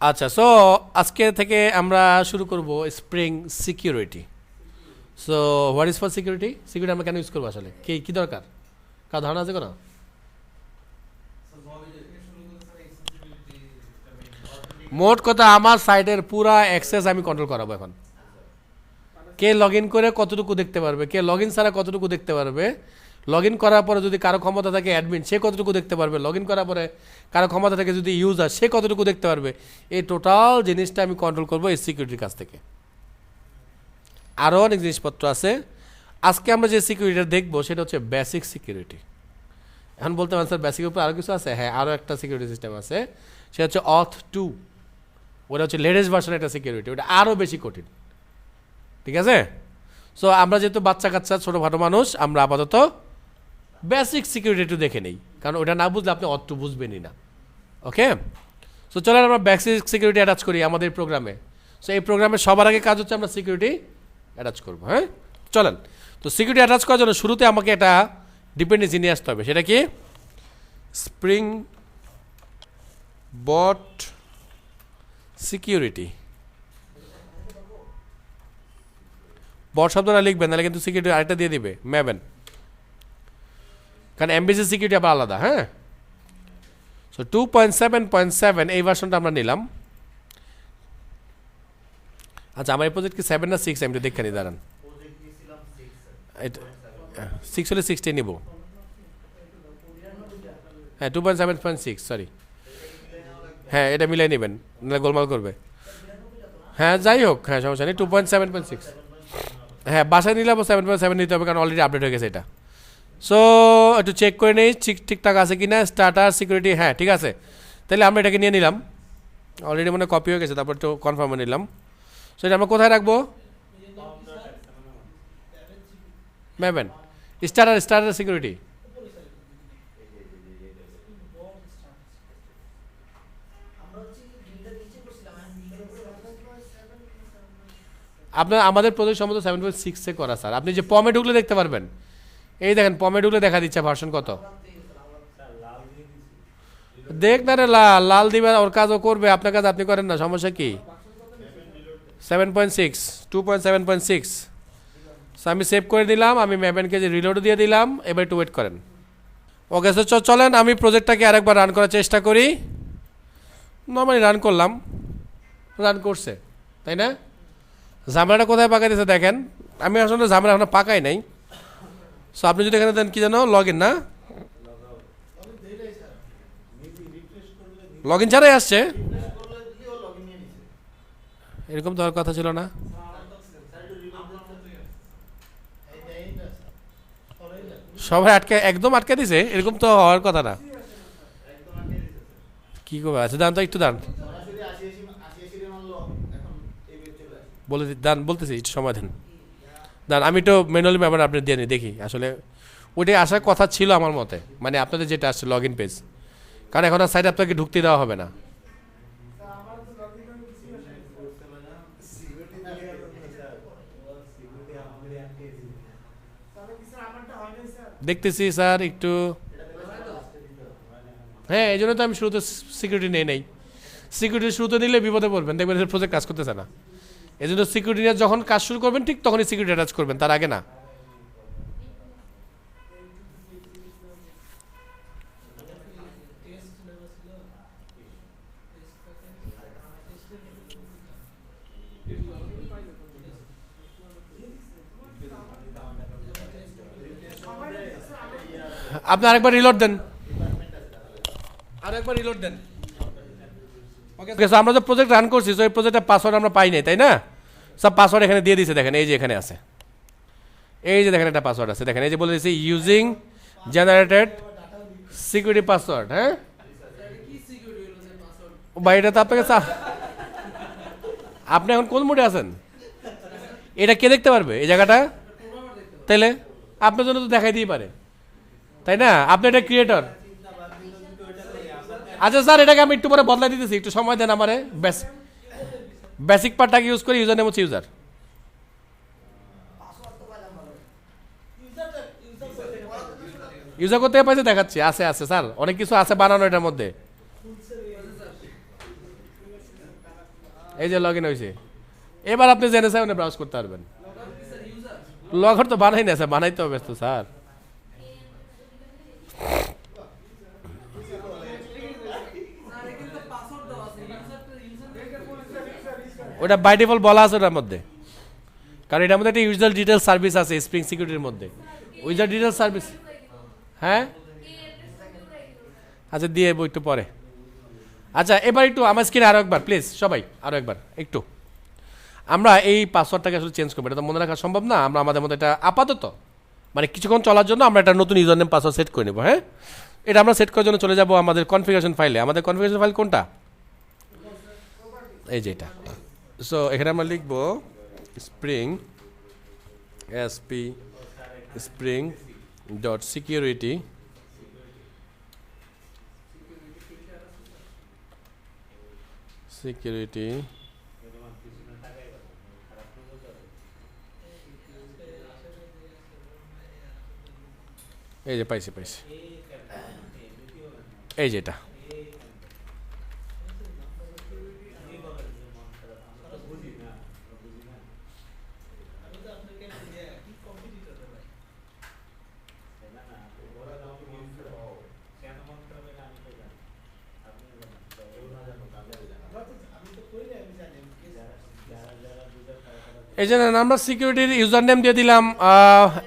আচ্ছা, সো আজকে থেকে আমরা শুরু করব spring security. So what is for security? Security আমরা কেন ইউজ করবো আসলে? কি কি দরকার? কার ধারণা আছে কোনো? মোট কথা, আমার সাইটের পুরা অ্যাক্সেস আমি কন্ট্রোল করাবো এখন। কে লগ ইন করে কতটুকু দেখতে পারবে, কে লগ ইন ছাড়া কতটুকু দেখতে পারবে, লগ ইন করার পরে যদি কারো ক্ষমতা থাকে অ্যাডমিন, সে কতটুকু দেখতে পারবে, লগ ইন করার পরে কারো ক্ষমতা থাকে যদি ইউজার, সে কতটুকু দেখতে পারবে, এই টোটাল জিনিসটা আমি কন্ট্রোল করবো এই সিকিউরিটির কাছ থেকে। আরও অনেক জিনিসপত্র আছে। আজকে আমরা যে সিকিউরিটিটা দেখবো সেটা হচ্ছে বেসিক সিকিউরিটি। এখন বলতে পারেন স্যার বেসিকের উপর আরও কিছু আছে? হ্যাঁ, আরও একটা সিকিউরিটি সিস্টেম আছে, সেটা হচ্ছে অথ 2। ওটা হচ্ছে লেটেস্ট ভার্সন একটা সিকিউরিটি, ওটা আরও বেশি কঠিন। ঠিক আছে? সো আমরা যেহেতু বাচ্চা কাচ্চা ছোটোখাটো মানুষ, আমরা আপাতত বেসিক সিকিউরিটি একটু দেখে নেই, কারণ ওটা না বুঝলে আপনি অত বুঝবেনই না। ওকে, সো চলেন আমরা বেসিক সিকিউরিটি অ্যাটাচ করি আমাদের প্রোগ্রামে। সো এই প্রোগ্রামে সবার আগে কাজ হচ্ছে আমরা সিকিউরিটি অ্যাটাচ করবো। হ্যাঁ, চলেন। তো সিকিউরিটি অ্যাটাচ করার জন্য শুরুতে আমাকে একটা ডিপেন্ডেন্সি নিয়ে আসতে হবে। সেটা কি? স্প্রিং বট সিকিউরিটি। বট শব্দটা লিখবেন, নাহলে কিন্তু সিকিউরিটি আরেকটা দিয়ে দিবে ম্যাবেন, কারণ এমবিসি সিকিউরিটি আবার আলাদা। হ্যাঁ, সো 2.7.7 এই ভার্সনটা আমরা নিলাম। আচ্ছা, আমার এই প্রজেক্ট কি 7 না 6? আমি একটু দেখে নিই, দাঁড়ান। 6 হলে 6টাই নিব। হ্যাঁ, 2.7.6, সরি। হ্যাঁ, এটা মিলাই নেবেন, নাহলে গোলমাল করবে। হ্যাঁ, যাই হোক, হ্যাঁ সমস্যা নেই। 2.7.6। হ্যাঁ, বাসায় নিলে 7.7 নিতে হবে, কারণ অলরেডি আপডেট হয়ে গেছে এটা। সো একটু চেক করে নিই ঠিকঠাক আছে কি না। স্টার্টার সিকিউরিটি, হ্যাঁ ঠিক আছে। তাহলে আমরা এটাকে নিয়ে নিলাম, অলরেডি মনে কপি হয়ে গেছে, তারপর একটু কনফার্ম নিলাম। সো এটা আমরা কোথায় রাখবো? ম্যাবেন স্টার্টার সিকিউরিটি। আপনার আমাদের প্রজেক্ট সম্ভবত 7.6 করা স্যার। আপনি যে পমে ঢুকলে দেখতে পারবেন, এই দেখেন পমে ঢুকলে দেখা দিচ্ছে ভার্সন কত। দেখ না রে, লাল দিবে, ওর কাজ ও করবে, আপনার কাজ আপনি করেন না, সমস্যা কি? 7.6, 2.7.6। আমি সেভ করে দিলাম, আমি ম্যাবেনকে যে রিলোড দিয়ে দিলাম। এবার একটু ওয়েট করেন। ওকে, তো চলেন আমি প্রজেক্টটাকে আরেকবার রান করার চেষ্টা করি। নর্মালি রান করলাম, রান করছে, তাই না? ঝামেলাটা কোথায় পাকাই দিয়েছে দেখেন। আমি আসলে ঝামেলা এখন পাকাই নাই। সো আপনি যদি এখানে দেন কি জানো, লগ ইন, না লগ ইন ছাড়াই আসছে, এরকম তো আর কথা ছিল না। সবাই একদম আটকে দিছে, এরকম তো হওয়ার কথা না। কি করবে? আচ্ছা দান তো, একটু দান, বলে দান, বলতেছি একটু সময় দেন। দান, আমি একটু ম্যানুয়ালি ব্যাপার আপনি দিয়ে নি, দেখি আসলে ওইটাই আসার কথা ছিল আমার মতে, মানে আপনাদের যেটা আসছে লগ ইন পেজ, কারণ এখন আর সাইডে আপনাকে ঢুকতে দেওয়া হবে না। দেখতেছি স্যার একটু। হ্যাঁ, এই জন্য তো আমি শুরুতে সিকিউরিটি নেই। সিকিউরিটি শুরুতে নিলে বিপদে পড়বেন, দেখবেন প্রজেক্ট কাজ করতেছে না। এই জন্য সিকিউরিটি নিয়ে যখন কাজ শুরু করবেন ঠিক তখনই সিকিউরিটি অ্যাটাচ করবেন, তার আগে না। আপনি আরেকবার রিলোড দেন, আরেকবার রিলোড দেন। ওকে, আমরা যে প্রজেক্ট রান করছি, তো এই প্রজেক্টের পাসওয়ার্ড আমরা পাই নাই, তাই না? সব পাসওয়ার্ড এখানে দিয়ে দিয়েছে, দেখেন এই যে এখানে আছে, এই যে দেখেন একটা পাসওয়ার্ড আছে, দেখেন এই যে বলে দিয়েছে ইউজিং জেনারেটেড সিকিউরিটি পাসওয়ার্ড। হ্যাঁ ভাই, এটা তো আপনাকে আপনি এখন কোন মোডে আছেন? এটা কে দেখতে পারবে এই জায়গাটা? তাইলে আপনার জন্য তো দেখাই দিয়ে পারে, তাই না? আপনি এটা ক্রিয়েটর। আচ্ছা স্যার, এটাকে আমি একটু পরে বদলাই দিতেছি, একটু সময় দেন আমারে। বেসিক পার্টটাকে ইউজ করি, ইউজার নেম হচ্ছে ইউজার। ইউজার করতে পাইছে দেখাচ্ছি, আছে স্যার, অনেক কিছু আছে বানানো এটার মধ্যে। এই যে লগ ইন হয়েছে, এবার আপনি জেনে চাই ব্রাউজ করতে পারবেন। লগর তো বানাই না স্যার, বানাইতে হবে তো স্যার। ওটা বাই ডিফল্ট বলা আছে ওটার মধ্যে, কারণ এটার মধ্যে একটা ইউজার ডিটেল সার্ভিস আছে স্প্রিং সিকিউরিটির মধ্যে, ইউজার ডিটেল সার্ভিস। হ্যাঁ আচ্ছা দিয়ে একটু পরে। আচ্ছা এবার একটু আমার স্ক্রিনে আরও একবার প্লিজ সবাই, আরও একবার একটু। আমরা এই পাসওয়ার্ডটাকে আসলে চেঞ্জ করবো, এটা তো মনে রাখা সম্ভব না। আমরা আমাদের মধ্যে এটা আপাতত মানে কিছুক্ষণ চলার জন্য আমরা একটা নতুন ইউজার নেম পাসওয়ার্ড সেট করে নেব। হ্যাঁ এটা আমরা সেট করার জন্য চলে যাব আমাদের কনফিগারেশন ফাইলে। আমাদের কনফিগারেশন ফাইল কোনটা? এই যে এটা। সো এখানে আমরা লিখব spring SP spring dot security security এই যে পাইছি এই যে এটা। এই জন্য আমরা সিকিউরিটির ইউজার নেম দিয়ে দিলাম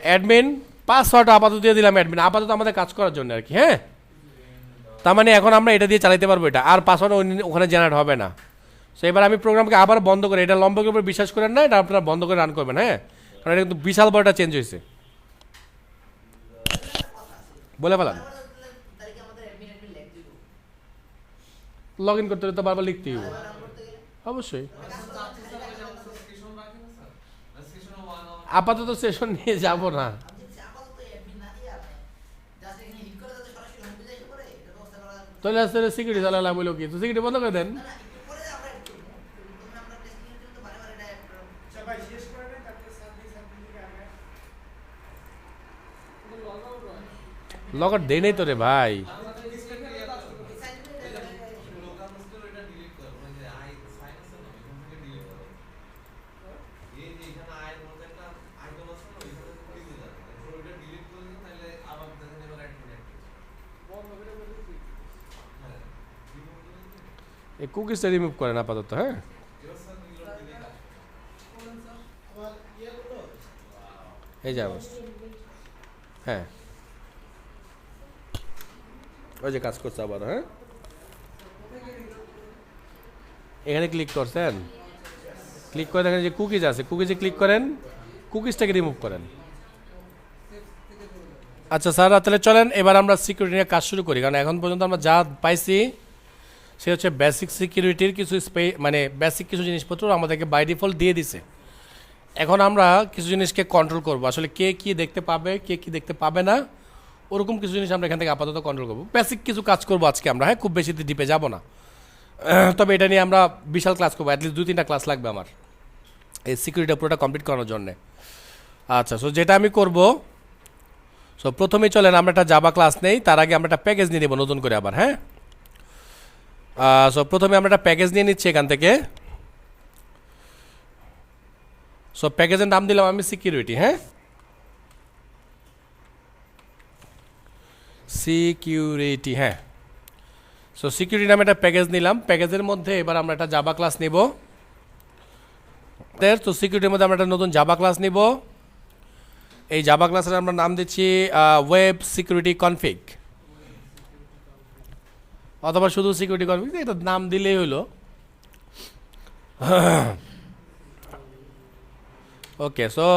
অ্যাডমিন, পাসওয়ার্ড আপাতত দিয়ে দিলাম অ্যাডমিন, আপাতত আমাদের কাজ করার জন্য আর কি। হ্যাঁ তার মানে এখন আমরা এটা দিয়ে চালাতে পারবো এটা, আর পাসওয়ার্ড ওখানে জেনারেট হবে না। সো এবার আমি প্রোগ্রামকে আবার বন্ধ করে, এটা লম্বকের উপর বিশ্বাস করেন না, এটা আপনারা বন্ধ করে রান করবেন। হ্যাঁ কারণ এটা কিন্তু বিশাল বড় একটা চেঞ্জ হয়েছে। বলে ফেলান, লগ ইন করতে হলে তো বারবার লিখতেই হবে অবশ্যই। আপাতত সেশন নিয়ে যাব না। তাহলে আসলে সিকিউরিটি চালালা বলো কি, তো সিকিউরিটি বন্ধ করে দেন। লগর দেই নাই তো রে ভাই। এই কুকিজটা রিমুভ করেন আপাতত। হ্যাঁ এই যাবো। হ্যাঁ ওই যে কাজ করছে আবার। হ্যাঁ এখানে ক্লিক করছেন, ক্লিক করে দেখেন যে কুকিজ আছে, কুকিজে ক্লিক করেন, কুকিজটাকে রিমুভ করেন। আচ্ছা স্যার তাহলে চলেন এবার আমরা সিকিউরিটি নিয়ে কাজ শুরু করি, কারণ এখন পর্যন্ত আমরা যা পাইছি সে হচ্ছে বেসিক সিকিউরিটির কিছু মানে বেসিক কিছু জিনিসপত্র আমাদেরকে বাই ডিফল্ট দিয়ে দিছে। এখন আমরা কিছু জিনিসকে কন্ট্রোল করব, আসলে কে কী দেখতে পাবে কে কী দেখতে পাবে না ওরকম কিছু জিনিস আমরা এখান থেকে আপাতত কন্ট্রোল করবো। বেসিক কিছু কাজ করবো আজকে আমরা। হ্যাঁ খুব বেশি ডিপে যাব না, তবে এটা নিয়ে আমরা বিশাল ক্লাস করবো, অ্যাটলিস্ট 2-3টা ক্লাস লাগবে আমার এই সিকিউরিটিটা পুরোটা কমপ্লিট করানোর জন্যে। আচ্ছা সো যেটা আমি করব, সো প্রথমেই চলেন আমরা একটা জাভা ক্লাস নেই, তার আগে আমরা একটা প্যাকেজ নিয়ে নেব নতুন করে আবার। হ্যাঁ সো প্রথমে আমরা একটা প্যাকেজ নিয়ে নিচ্ছি এখান থেকে। সো প্যাকেজের নাম দিলাম আমি সিকিউরিটি। হ্যাঁ সিকিউরিটি। হ্যাঁ সো সিকিউরিটি নামে একটা প্যাকেজ নিলাম, প্যাকেজের মধ্যে এবার আমরা একটা জাভা ক্লাস নিব। তো সিকিউরিটির মধ্যে আমরা একটা নতুন জাভা ক্লাস নিব। এই জাভা ক্লাসের আমরা নাম দিচ্ছি ওয়েব সিকিউরিটি কনফিগ, অথবা শুধু সিকিউরিটি কনফিগ, এটা নাম দিলেই হলো। ওকে সো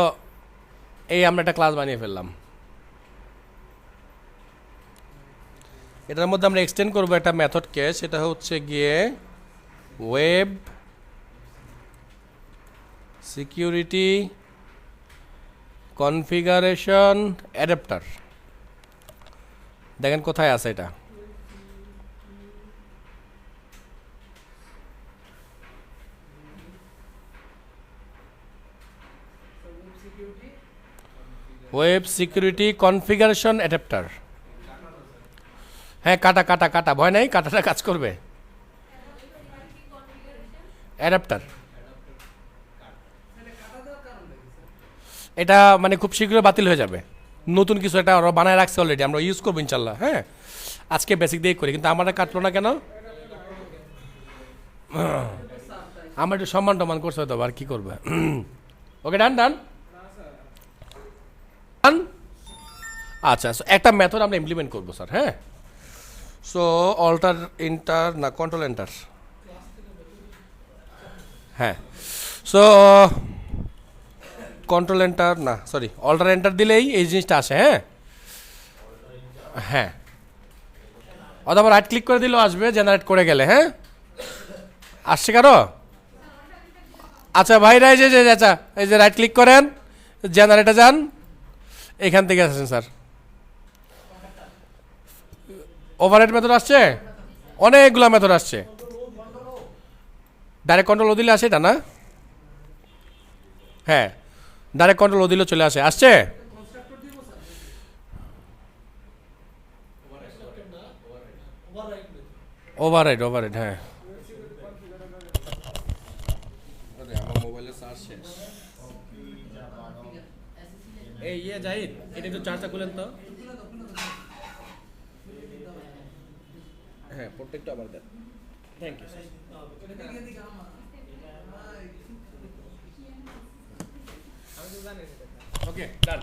এই আমরা একটা ক্লাস বানিয়ে ফেললাম। এটার মধ্যে আমরা এক্সটেন্ড করবো একটা মেথডকে, সেটা হচ্ছে গিয়ে ওয়েব সিকিউরিটি কনফিগারেশন অ্যাডাপ্টার। দেখেন কোথায় আছে এটা, ওয়েব সিকিউরিটি কনফিগারেশন অ্যাডাপ্টার। হ্যাঁ কাটা কাটা কাটা, ভয় নাই, কাটাটা কাজ করবে। অ্যাডাপ্টার। এটা মানে খুব শীঘ্রই বাতিল হয়ে যাবে, নতুন কিছু একটা ওরা বানায় রাখছে অলরেডি, আমরা ইউজ করবো ইনশাল্লাহ। হ্যাঁ, আজকে বেসিক দিয়ে করি, কিন্তু আমার কাটলো না কেন? আমার একটু সম্মান টমান করছে হয়তো, আর কি করবে। ওকে, ডান ডান ডান। আচ্ছা, একটা মেথড আমরা ইমপ্লিমেন্ট করবো স্যার। হ্যাঁ, সো অল্টার এন্টার না কন্ট্রোল এন্টার, হ্যাঁ, সো কন্ট্রোল এন্টার না সরি অল্টার এন্টার দিলেই এই জিনিসটা আসে। হ্যাঁ হ্যাঁ, অথবা রাইট ক্লিক করে দিলেও আসবে, জেনারেট করে গেলে। হ্যাঁ, আসছে কারো? আচ্ছা ভাইরা, এই যে আচ্ছা, এই যে রাইট ক্লিক করেন, জেনারেটে যান, এখান থেকে আসেন স্যার। ওভারহেড মেথড আসছে, অনেকগুলো মেথড আসছে। ডাইরেক্ট কন্ট্রোল ও দিলে আসে এটা না? হ্যাঁ, ডাইরেক্ট কন্ট্রোল ও দিলে চলে আসে। আসছে ওভাররাইড, ওভাররাইড, হ্যাঁ। আমার মোবাইলে চার্জ শেষ। এই জাহিদ, এটা একটু চার্জটা খুলেন তো। হ্যাঁ, প্রত্যেকটা আবার দেন। Thank you sir. Okay, done.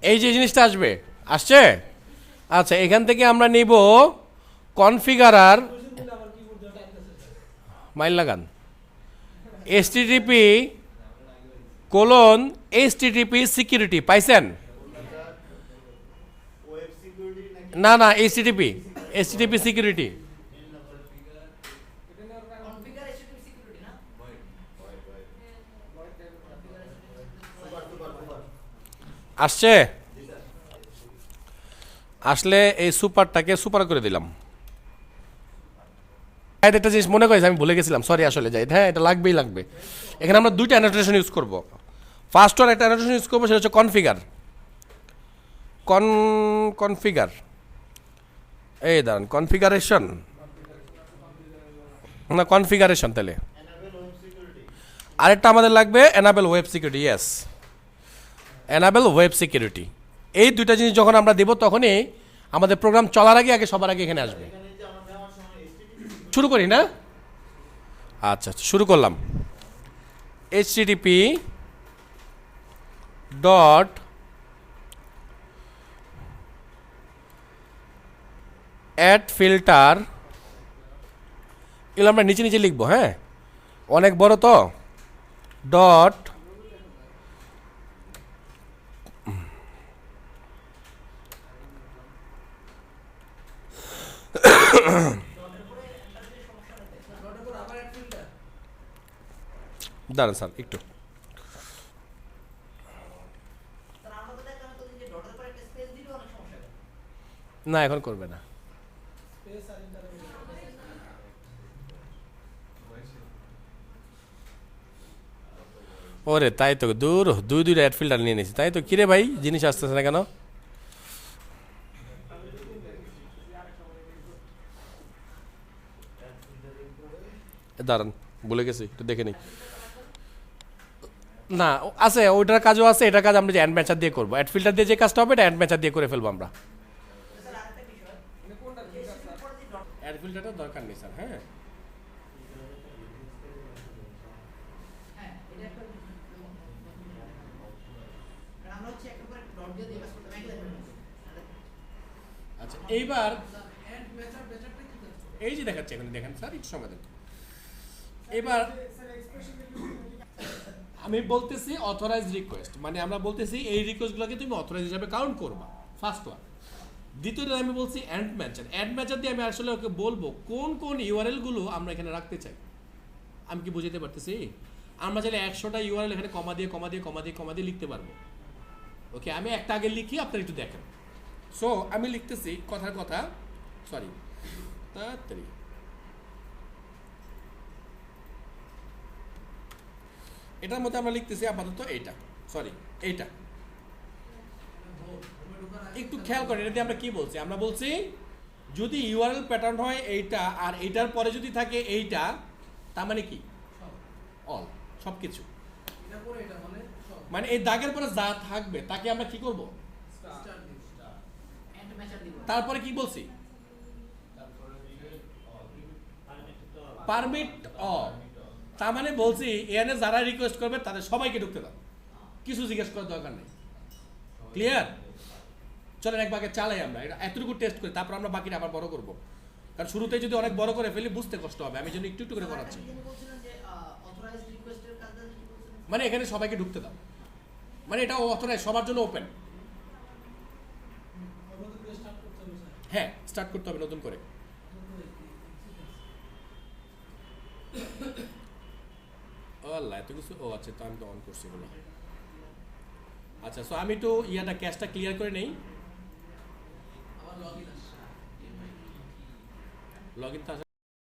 এই যে জিনিসটা আসবে, আসছে। আচ্ছা, এখান থেকে আমরা নিব কনফিগারার, মাইল লাগান, http://http সিকিউরিটি পাইছেন? না না, http সিকিউরিটি আসছে। আসলে এই সুপারটাকে সুপার করে দিলাম। একটা জিনিস মনে করেছি, আমি ভুলে গেছিলাম, সরি। আসলে যাই, হ্যাঁ, এটা লাগবেই লাগবে। এখানে আমরা দুইটা অ্যানোটেশন ইউজ করব। ফার্স্ট ওয়ান একটা অ্যানোটেশন ইউজ করবো, সেটা হচ্ছে কনফিগার। কনফিগার, এই দাঁড়ান, কনফিগারেশন না কনফিগারেশন, তাহলে আরেকটা আমাদের লাগবে enable web security. Yes, enable web security. এই দুইটা জিনিস যখন আমরা দেব, তখনই আমাদের প্রোগ্রাম চলার আগে সবার আগে এখানে আসবে। শুরু করি না? আচ্ছা, শুরু করলাম। http ডট অ্যাড ফিল্টার, এগুলো আমরা নিচে নিচে লিখবো। হ্যাঁ, অনেক বড় তো। ডট দাঁড়ান স্যার একটু, না এখন করবে না। ওরে তাই তো, দূর দুইটা অ্যাড ফিল্টার নিয়ে নিয়েছি, তাই তো। কিরে ভাই, জিনিস আসতেছে না কেন? দাঁড়ান, বলে গেছি, একটু দেখে নিই। না আছে, ওইটার কাজও আছে, এটার কাজ আমরা যে অ্যাড ম্যাচার দিয়ে করবো। অ্যাড ফিল্টার দিয়ে যে কাজটা হবে, এটা অ্যাড ম্যাচার দিয়ে করে ফেলবো আমরা। অ্যাড ফিল্টারটা দরকার নেই স্যার। হ্যাঁ, আচ্ছা, এইবার এই যে দেখাচ্ছে এখানে, দেখেন স্যার, একটু সময় দেন। এবার আমি বলতেছি অথরাইজ রিকোয়েস্ট, মানে আমরা বলতেছি এই রিকোয়েস্টগুলোকে তুমি অথরাইজ হিসাবে কাউন্ট করবা, ফার্স্ট ওয়ান। দ্বিতীয়টা আমি বলছি অ্যাড ম্যাচার। অ্যাড ম্যাচার দিয়ে আমি আসলে ওকে বলবো কোন কোন ইউআরএল গুলো আমরা এখানে রাখতে চাই। আমি কি বুঝাতে পারতেছি? আমরা চাইলে 100টা ইউআরএল এখানে কমা দিয়ে কমা দিয়ে কমা দিয়ে কমা দিয়ে লিখতে পারবো। ওকে, আমি একটা আগে লিখি, আপনারা একটু দেখেন। সো আমি লিখতেছি কথার কথা, সরি, তাড়াতাড়ি। এটার মধ্যে আমরা লিখতেছি আপাতত এইটা, সরি এইটা। একটু খেয়াল করেন, এটা দিয়ে আমরা কি বলছি? আমরা বলছি যদি ইউআরএল প্যাটার্ন হয় এইটা আর এইটার পরে যদি থাকে এইটা, তার মানে কি অল, সব কিছু। মানে এই দাগের পরে যা থাকবে তাকে আমরা কি করব, তারপরে কি বলছি, পারমিট অল। তার মানে বলছি এখানে যারা রিকোয়েস্ট করবে তাদের সবাইকে ঢুকতে দাও, কিছু জিজ্ঞেস করার দরকার নেই। ক্লিয়ার? চলেন এক ভাগে চালাই আমরা, এটা এতটুকু টেস্ট করি, তারপর আমরা বাকিটা আবার বড় করব, কারণ শুরুতে যদি অনেক বড় করে ফেলি বুঝতে কষ্ট হবে, আমি জন্য একটু একটু করে করাচ্ছি। মানে এখানে সবাইকে ঢুকতে দাও, মানে এটা অথরাইজ সবার জন্য ওপেন। হ্যাঁ, স্টার্ট করতে হবে নতুন করে। ও আল্লাহ, এত কিছু। ও আচ্ছা, তো আমি তো অন করছি বলে। আচ্ছা, সো আমি তো ইয়াটা ক্যাশটা ক্লিয়ার করে নেই। Log in